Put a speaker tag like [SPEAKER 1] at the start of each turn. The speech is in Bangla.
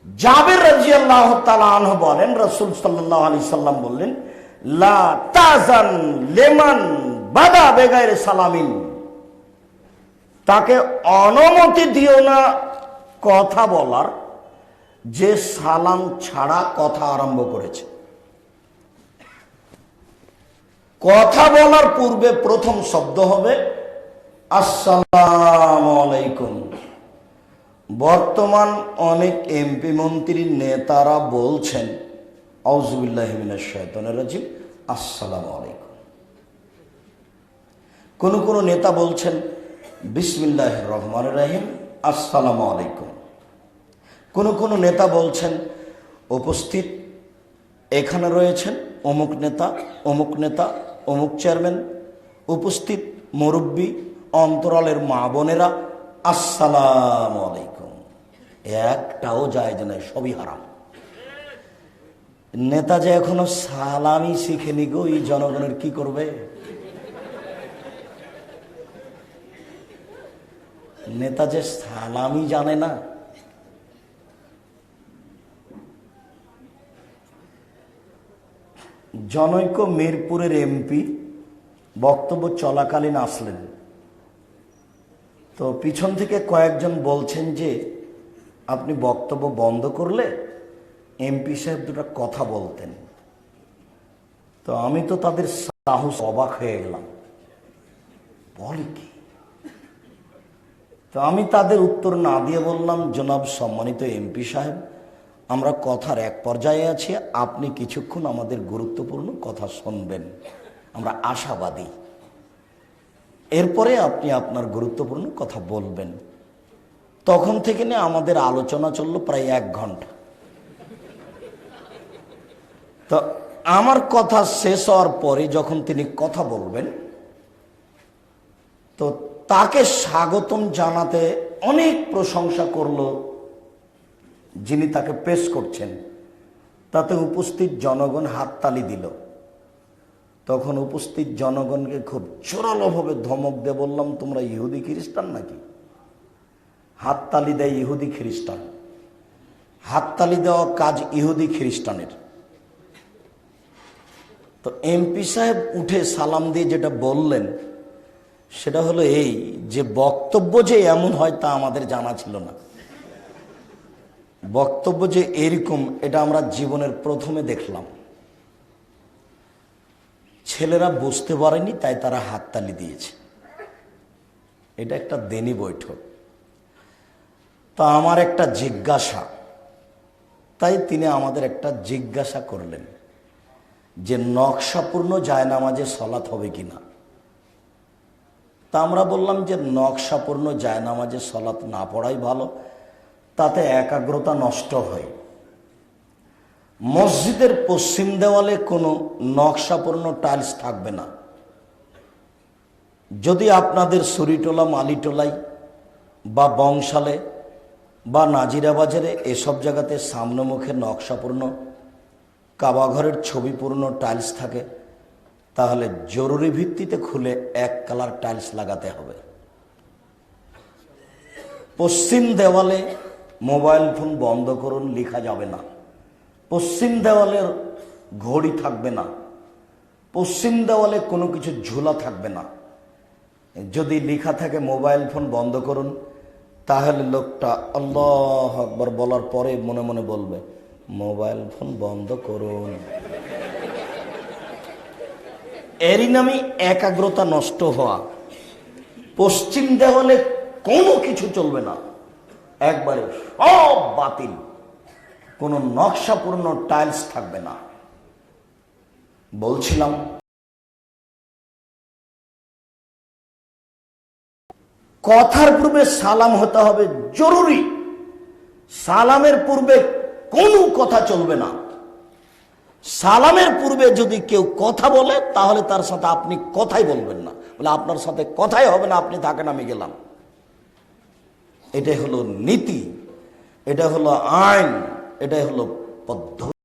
[SPEAKER 1] জাবের রাদিয়াল্লাহু তাআলা আনহু বলেন, রাসূল সাল্লাল্লাহু আলাইহি সাল্লাম বললেন, লা তাজান লিমান বাদা বেগাইরে সালামিন, তাকে অনুমতি দিও না কথা বলার যে সালাম ছাড়া কথা আরম্ভ করেছে। কথা বলার পূর্বে প্রথম শব্দ হবে আসসালামু আলাইকুম। বর্তমান অনেক এমপি মন্ত্রী নেতারা বলছেন আউযুবিল্লাহি মিনাশ শাইতানির রাজিম, আসসালামু আলাইকুম। কোন নেতা বলছেন বিসমিল্লাহির রহমানির রহিম, আসসালামু আলাইকুম। কোন নেতা বলছেন উপস্থিত এখানে রয়েছেন অমুক নেতা, অমুক নেতা, অমুক চেয়ারম্যান, উপস্থিত মুরব্বী, অন্তরালের মা বোনেরা, আসসালামু আলাইকুম। একটাও জায়েজ নাই, সবই হারাম। নেতা যে এখনো সালামি শিখেনি গো, এই জনগণের কি করবে? নেতা যে সালামি জানে না। জনৈক মিরপুরের এমপি বক্তব্য চলাকালীন আসলেন, তো পিছন থেকে কয়েকজন বলছেন যে আপনি বক্তব্য বন্ধ করলে এমপি সাহেব দুটো কথা বলতেন। তো আমি তো তাদের সাহস অবাক হয়ে গেলাম, বলে কি? তো আমি তাদের উত্তর না দিয়ে বললাম, জনাব সম্মানিত এমপি সাহেব, আমরা কথার এক পর্যায়ে আছি, আপনি কিছুক্ষণ আমাদের গুরুত্বপূর্ণ কথা শুনবেন, আমরা আশাবাদী, এরপরে আপনি আপনার গুরুত্বপূর্ণ কথা বলবেন। তখন থেকে নিয়ে আমাদের আলোচনা চললো প্রায় 1 ঘন্টা। তো আমার কথা শেষ হওয়ার পরে যখন তিনি কথা বলবেন, তো তাকে স্বাগতম জানাতে অনেক প্রশংসা করলো যিনি তাকে পেশ করছেন, তাতে উপস্থিত জনগণ হাততালি দিল। তখন উপস্থিত জনগণকে খুব জোরালোভাবে ধমক দিয়ে বললাম, তোমরা ইহুদি খ্রিস্টান নাকি? হাততালি দেয় ইহুদি খ্রিস্টান, হাততালি দেওয়া কাজ ইহুদি খ্রিস্টানের। তো এমপি সাহেব উঠে সালাম দিয়ে যেটা বললেন সেটা হলো এই যে বক্তব্য যে এমন হয় তা আমাদের জানা ছিল না। বক্তব্য যে এরকম এটা আমরা জীবনের প্রথমে দেখলাম। ছেলেরা বুঝতে পারেনি, তাই তারা হাততালি দিয়েছে। এটা একটা দিনী বৈঠক। তা আমার একটা জিজ্ঞাসা, তাই তিনি আমাদের একটা জিজ্ঞাসা করলেন যে নকশাপূর্ণ জায়নামাজে সলাত হবে কিনা। তা আমরা বললাম যে নকশাপূর্ণ জায়নামাজে সলাত না পড়াই ভালো, তাতে একাগ্রতা নষ্ট হয়। মসজিদের পশ্চিম দেওয়ালে কোনো নকশাপূর্ণ টাইলস থাকবে না। যদি আপনাদের সরিটোলা, মালিটোলাই বা বংশালে বা নাজিরা বাজারে এসব জায়গাতে সামনে মুখে নকশাপূর্ণ কাবাঘরের ছবিপূর্ণ টাইলস থাকে, তাহলে জরুরি ভিত্তিতে খুলে 1 কালার টাইলস লাগাতে হবে। পশ্চিম দেওয়ালে মোবাইল ফোন বন্ধ করুন, লেখা যাবে না। পশ্চিম দেওয়ালের ঘড়ি থাকবে না। পশ্চিম দেওয়ালে কোনো কিছু ঝুলা থাকবে না। যদি লেখা থাকে মোবাইল ফোন বন্ধ করুন, তাহলে লোকটা আল্লাহু আকবার বলার পরে মনে মনে বলবে মোবাইল ফোন বন্ধ করুন। এরই নামই একাগ্রতা নষ্ট হওয়া। পশ্চিম দেওয়ালে কোনো কিছু চলবে না, একবারে সব বাতিল, কোনো নকশাপূর্ণ টাইলস থাকবে না। বলছিলাম কথার পূর্বে সালাম হতে হবে জরুরি। সালামের পূর্বে কোনো কথা চলবে না। সালামের পূর্বে যদি কেউ কথা বলে তাহলে তার সাথে আপনি কথাই বলবেন না, বলে আপনার সাথে কথাই হবে না, আপনি থাকেন আমি গেলাম। এটাই হলো নীতি, এটা হলো আইন, এটাই হলো পদ্ধতি।